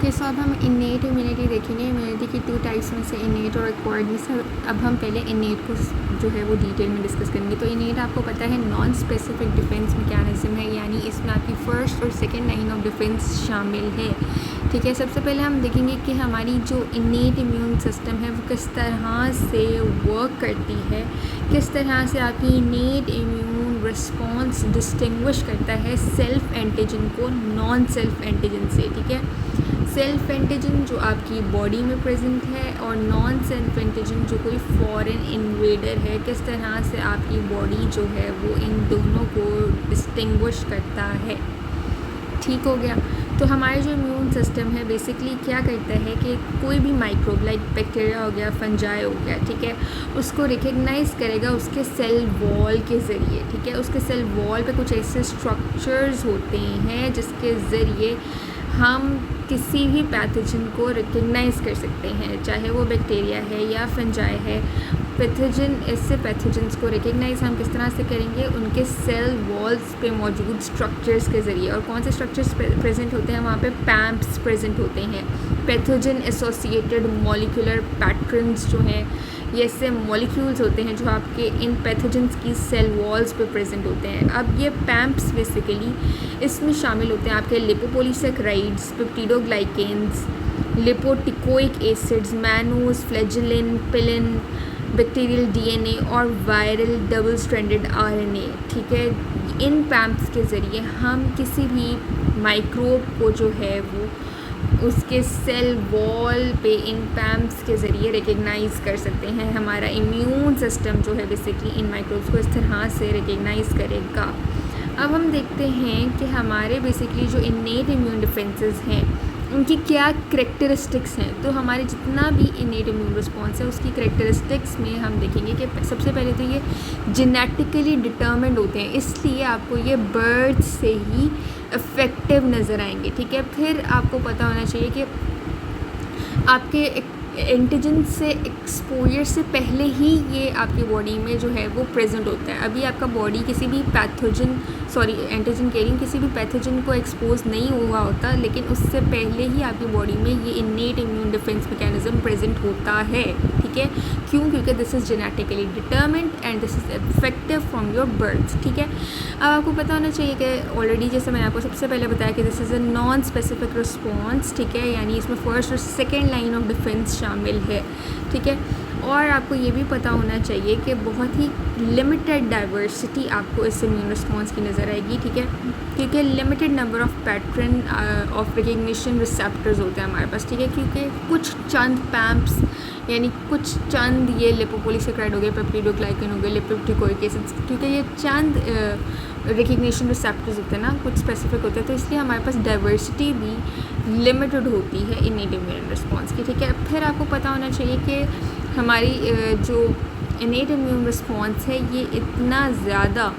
Okay so अब हम innate immunity देखेंगे। इम्यूनिटी की 2 टाइप्स में से इनेट और एक्वायर्ड में से अब हम पहले इनेट को जो है वो डिटेल में डिस्कस करेंगे। तो इनेट आपको पता है नॉन स्पेसिफिक डिफेंस मैकेनिज्म है, यानी इसमें आपकी फ़र्स्ट और सेकंड लाइन ऑफ डिफेंस शामिल है। ठीक है, सबसे पहले हम देखेंगे कि हमारी जो इनेट इम्यून सिस्टम है वो किस तरह से वर्क करती है, किस तरह से आपकी इनेट इम्यून रिस्पॉन्स डिस्टिंग्विश करता है सेल्फ एंटीजन को नॉन सेल्फ एंटीजन से। ठीक है, सेल्फ एंटीजन जो आपकी बॉडी में प्रेजेंट है और नॉन सेल्फ एंटीजन जो कोई फॉरेन इन्वेडर है, किस तरह से आपकी बॉडी जो है वो इन दोनों को डिस्टिंग्विश करता है। ठीक हो गया। तो हमारे जो इम्यून सिस्टम है बेसिकली क्या करता है कि कोई भी माइक्रोब लाइक बैक्टीरिया हो गया, फंजाई हो गया, ठीक है, उसको रिकग्नाइज़ करेगा उसके सेल वॉल के ज़रिए। ठीक है, उसके सेल वॉल पे कुछ ऐसे स्ट्रक्चर्स होते हैं जिसके ज़रिए हम किसी भी पैथोजन को रिकग्नाइज़ कर सकते हैं, चाहे वो बैक्टीरिया है या फंजाई है। पैथोजन ऐसे पैथोजन्स को रिकग्नाइज़ हम किस तरह से करेंगे, उनके सेल वॉल्स पे मौजूद स्ट्रक्चर्स के ज़रिए। और कौन से स्ट्रक्चर्स प्रेजेंट होते हैं, वहाँ पे पैम्प्स प्रेजेंट होते हैं, पैथोजन एसोसिएटेड मॉलिक्यूलर पैटर्न्स जो हैं, ये ऐसे मॉलिक्यूल्स होते हैं जो आपके इन पैथोजन्स की सेल वॉल्स पे प्रेजेंट होते हैं। अब ये पैम्प्स बेसिकली इसमें शामिल होते हैं आपके लिपोपोलीसेक्राइड्स, peptidoglycans, लिपोटिकोइक acids, mannose, फ्लैजेलिन, पिलिन, bacterial DNA और वायरल डबल स्ट्रैंडेड आरएनए। ठीक है, इन पैम्प्स के ज़रिए हम किसी भी माइक्रोब को जो है वो उसके सेल वॉल पे इन पैम्प्स के ज़रिए रिकग्नाइज़ कर सकते हैं। हमारा इम्यून सिस्टम जो है बेसिकली इन माइक्रोब्स को इस तरह से रिकग्नाइज़ करेगा। अब हम देखते हैं कि हमारे बेसिकली जो इनेट इम्यून डिफेंसेस हैं उनकी क्या करेक्टरिस्टिक्स हैं। तो हमारे जितना भी इनेट इम्यून रिस्पॉन्स है उसकी करेक्टरिस्टिक्स में हम देखेंगे कि सबसे पहले तो ये जेनेटिकली डिटर्मिन्ड होते हैं, इसलिए आपको ये बर्थ से ही इफ़ेक्टिव नज़र आएंगे। ठीक है, फिर आपको पता होना चाहिए कि आपके एंटीजन से एक्सपोजर से पहले ही ये आपकी बॉडी में जो है वो प्रेजेंट होता है। अभी आपका बॉडी किसी भी पैथोजन एंटीजन कह रही हूँ, किसी भी पैथोजन को एक्सपोज नहीं हुआ होता, लेकिन उससे पहले ही आपकी बॉडी में ये इनेट इम्यून डिफेंस मैकेनिज्म प्रेजेंट होता है। ठीक है, क्यों? क्योंकि this is genetically determined and this is effective from your birth. ठीक है, अब आपको पता होना चाहिए कि ऑलरेडी जैसे मैंने आपको सबसे पहले बताया कि this is a non specific response. ठीक है, यानी इसमें फर्स्ट और सेकेंड लाइन ऑफ डिफेंस शामिल है। ठीक है, और आपको ये भी पता होना चाहिए कि बहुत ही लिमिटेड डाइवर्सिटी आपको इस इम्यून रिस्पॉन्स की नज़र आएगी। ठीक है, क्योंकि limited number of pattern of recognition receptors होते हैं हमारे पास। ठीक है, क्योंकि कुछ चंद पैम्प्स यानी कुछ चंद ये लिपोपोलीसेक्राइड हो गए, पेप्टिडोग्लाइकन हो गए, लिपोटिकोइक एसिड्स, क्योंकि ये चंद रिकग्निशन रिसेप्टर्स होते हैं ना, कुछ स्पेसिफिक होते हैं, तो इसलिए हमारे पास डाइवर्सिटी भी लिमिटेड होती है इनेट इम्यून रिस्पॉन्स की। ठीक है, फिर आपको पता होना चाहिए कि हमारी जो इनेट इम्यून रिस्पॉन्स है ये इतना ज़्यादा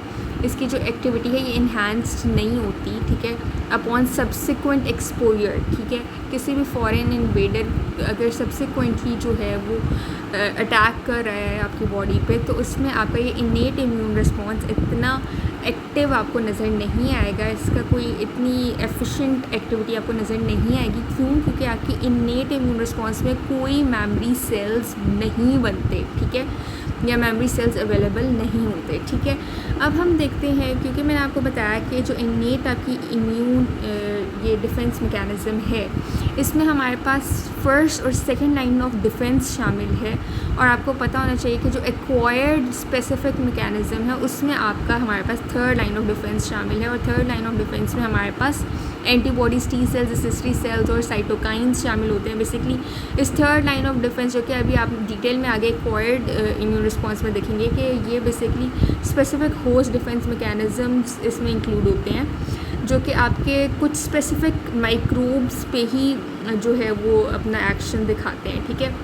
इसकी जो एक्टिविटी है ये इन्हांस्ड नहीं होती। ठीक है, अपॉन सब्सिक्वेंट एक्सपोजर। ठीक है, किसी भी फॉरेन इन्वेडर अगर सब्सिक्वेंटली जो है वो अटैक कर रहा है आपकी बॉडी पे, तो उसमें आपका ये इनेट इम्यून रिस्पॉन्स इतना एक्टिव आपको नज़र नहीं आएगा, इसका कोई इतनी एफिशिएंट एक्टिविटी आपको नज़र नहीं आएगी। क्यों? क्योंकि आपकी इनेट इम्यून रिस्पॉन्स में कोई मेमोरी सेल्स नहीं बनते। ठीक है, या मेमोरी सेल्स अवेलेबल नहीं होते। ठीक है, अब हम देखते हैं, क्योंकि मैंने आपको बताया कि जो इनेट आपकी इम्यून ये डिफेंस मैकेनिज्म है, इसमें हमारे पास फर्स्ट और सेकंड लाइन ऑफ डिफेंस शामिल है। और आपको पता होना चाहिए कि जो एक्वायर्ड स्पेसिफिक मैकेनिज्म है उसमें आपका हमारे पास थर्ड लाइन ऑफ डिफेंस शामिल है। और थर्ड लाइन ऑफ डिफेंस में हमारे पास एंटीबॉडीज़, टी सेल्स, एसिस्टरी सेल्स और साइटोकाइंस शामिल होते हैं। बेसिकली इस थर्ड लाइन ऑफ डिफेंस जो कि अभी आप डिटेल में आगे एक्वायर्ड इम्यून रिस्पॉन्स में देखेंगे कि ये basically specific host defence mechanisms इसमें इंक्लूड होते हैं, जो कि आपके कुछ स्पेसिफिक माइक्रोब्स पे ही जो है वो अपना एक्शन दिखाते हैं। ठीक है,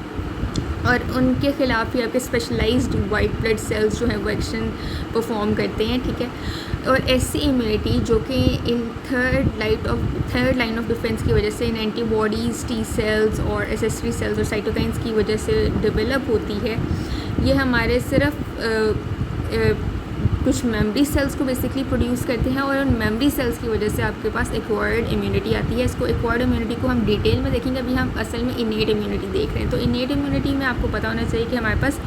और उनके ख़िलाफ़ ही आपके स्पेशलाइज्ड वाइट ब्लड सेल्स जो हैं वो एक्शन परफॉर्म करते हैं। ठीक है, और ऐसी इम्यूनिटी जो कि in third line of defence की वजह से इन एंटीबॉडीज़, टी सेल्स और एसेसरी सेल्स और साइटोकाइंस की वजह से डेवलप होती है, ये हमारे सिर्फ कुछ मेमोरी सेल्स को बेसिकली प्रोड्यूस करते हैं, और उन मेमोरी सेल्स की वजह से आपके पास एक्वायर्ड इम्यूनिटी आती है। इसको एक्वायर्ड इम्यूनिटी को हम डिटेल में देखेंगे, अभी हम असल में इनेट इम्यूनिटी देख रहे हैं। तो इनेट इम्यूनिटी में आपको पता होना चाहिए कि हमारे पास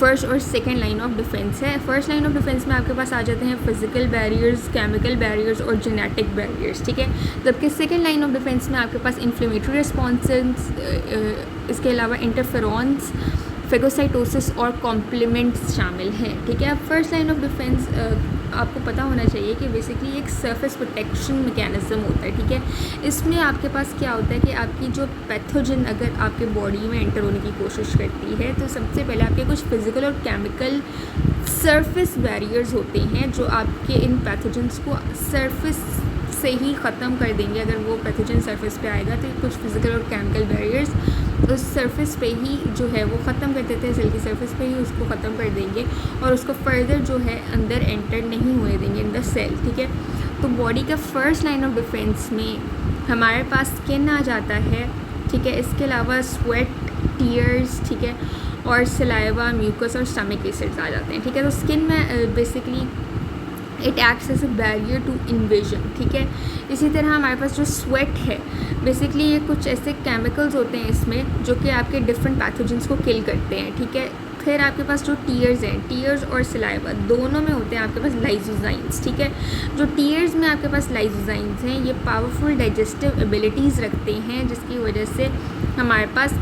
फर्स्ट और सेकेंड लाइन ऑफ डिफेंस है। फर्स्ट लाइन ऑफ डिफेंस में आपके पास आ जाते हैं फिजिकल बैरियर्स, केमिकल बैरियर्स और जेनेटिक बैरियर्स, ठीक है। जबकि सेकेंड लाइन ऑफ डिफेंस में आपके पास इन्फ्लेमेटरी रिस्पॉन्सेस, इसके अलावा इंटरफेरॉन्स, फेगोसाइटोसिस और कॉम्प्लीमेंट्स शामिल हैं, ठीक है। अब फर्स्ट लाइन ऑफ डिफेंस आपको पता होना चाहिए कि बेसिकली एक सरफेस प्रोटेक्शन मैकेनिज्म होता है, ठीक है। इसमें आपके पास क्या होता है कि आपकी जो पैथोजन अगर आपके बॉडी में एंटर होने की कोशिश करती है तो सबसे पहले आपके कुछ फिजिकल और केमिकल सरफेस बैरियर्स होते हैं जो आपके इन पैथोजन्स को सरफेस से ही ख़त्म कर देंगे। अगर वो पैथोजन सरफेस पे आएगा तो कुछ फिजिकल और केमिकल बैरियर्स उस सरफेस पे ही जो है वो ख़त्म कर देते हैं, सेल की सरफेस पे ही उसको ख़त्म कर देंगे और उसको फर्दर जो है अंदर एंटर नहीं होने देंगे इन द सेल, ठीक है। तो बॉडी का फर्स्ट लाइन ऑफ डिफेंस में हमारे पास स्किन आ जाता है, ठीक है। इसके अलावा स्वेट, टीयर्स, ठीक है, और सलाइवा, म्यूकस और स्टमक एसिड्स आ जाते हैं, ठीक है। तो स्किन में basically it acts as a barrier to invasion, ठीक है। इसी तरह हमारे पास जो स्वेट है बेसिकली ये कुछ ऐसे केमिकल्स होते हैं इसमें जो कि आपके डिफरेंट पैथोजन्स को किल करते हैं, ठीक है। फिर आपके पास जो टीयर्स हैं, टीयर्स और सलाइवा दोनों में होते हैं आपके पास लाइसोजाइम्स, ठीक है। जो टीयर्स में आपके पास लाइसोजाइम्स हैं ये पावरफुल डाइजेस्टिव एबिलिटीज़ रखते हैं जिसकी वजह से हमारे पास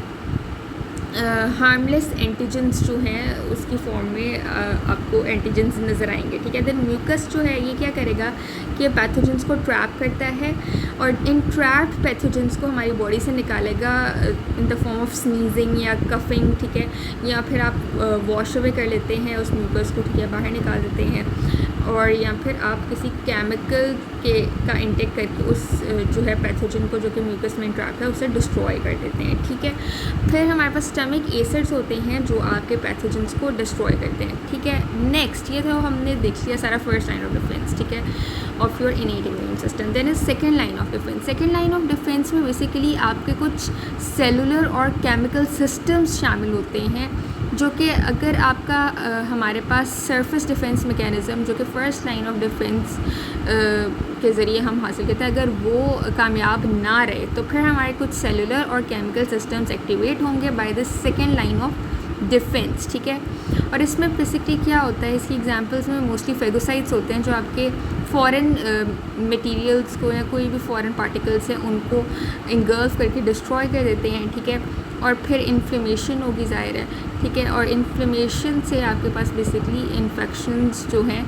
हार्मलेस एंटीजन्स जो हैं उसकी फॉर्म में आपको एंटीजन्स नज़र आएंगे, ठीक है। देन म्यूकस जो है ये क्या करेगा कि पैथोजन्स को ट्रैप करता है और इन ट्रैप्ड पैथोजन्स को हमारी बॉडी से निकालेगा in the form of sneezing या कफिंग, ठीक है। या फिर आप वॉश अवे कर लेते हैं उस म्यूकस को, ठीक है, बाहर निकाल देते हैं, और या फिर आप किसी केमिकल का इंटेक करके उस जो है पैथोजन को जो कि म्यूकस में ट्रैप है उसे डिस्ट्रॉय कर देते हैं, ठीक है। फिर हमारे पास स्टमक एसिड्स होते हैं जो आपके पैथोजन्स को डिस्ट्रॉय करते हैं, ठीक है। नेक्स्ट ये तो हमने देख लिया सारा फर्स्ट लाइन ऑफ डिफेंस, ठीक है, of your innate immune system. Then is second line of defence. Second line of defence में बेसिकली आपके कुछ सेलुलर और केमिकल सिस्टम्स शामिल होते हैं जो कि अगर आपका हमारे पास सरफेस डिफेंस मैकेनिज़्म जो कि फ़र्स्ट लाइन ऑफ डिफेंस के ज़रिए हम हासिल करते हैं, अगर वो कामयाब ना रहे तो फिर हमारे कुछ सेलुलर और केमिकल सिस्टम्स एक्टिवेट होंगे by the second line of defence, ठीक है। और इसमें बेसिकली क्या होता है, इसकी एग्जांपल्स में मोस्टली फेगोसाइट्स होते हैं जो आपके फॉरेन मटेरियल्स को या कोई भी फॉरेन पार्टिकल्स हैं उनको इंगल्फ करके डिस्ट्रॉय कर देते हैं, ठीक है। और फिर इन्फ्लेमेशन होगी ज़ाहिर है, ठीक है, और इन्फ्लेमेशन से आपके पास बेसिकली इन्फेक्शंस जो हैं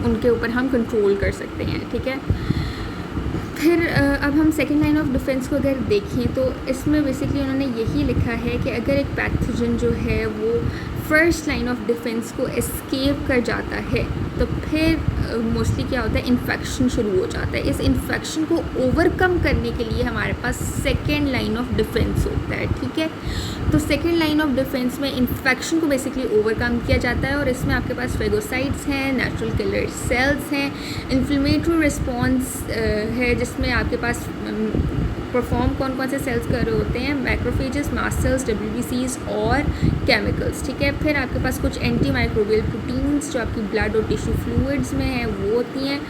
उनके ऊपर हम कंट्रोल कर सकते हैं, ठीक है। फिर अब हम सेकेंड लाइन ऑफ डिफेंस को अगर देखें तो इसमें बेसिकली उन्होंने यही लिखा है कि अगर एक पैथोजन जो है वो फर्स्ट लाइन ऑफ डिफेंस को एस्केप कर जाता है तो फिर मोस्टली क्या होता है, इन्फेक्शन शुरू हो जाता है। इस इन्फेक्शन को ओवरकम करने के लिए हमारे पास सेकेंड लाइन ऑफ डिफेंस होता है, ठीक है। तो सेकेंड लाइन ऑफ डिफेंस में इन्फेक्शन को बेसिकली ओवरकम किया जाता है और इसमें आपके पास फेगोसाइट्स हैं, नेचुरल किलर सेल्स हैं, इन्फ्लेमेटरी रिस्पॉन्स है जिसमें आपके पास परफॉर्म कौन कौन से सेल्स कर रहे होते हैं, मैक्रोफेजेस, मास्ट सेल्स, WBCs और केमिकल्स, ठीक है। फिर आपके पास कुछ एंटी माइक्रोबियल प्रोटीन्स जो आपकी ब्लड और टिश्यू फ्लूइड्स में है वो होती हैं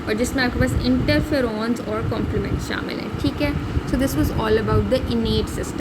और जिसमें आपके पास इंटरफेरॉन्स और कॉम्प्लीमेंट्स शामिल हैं, ठीक है। So this was all about the इनेट system.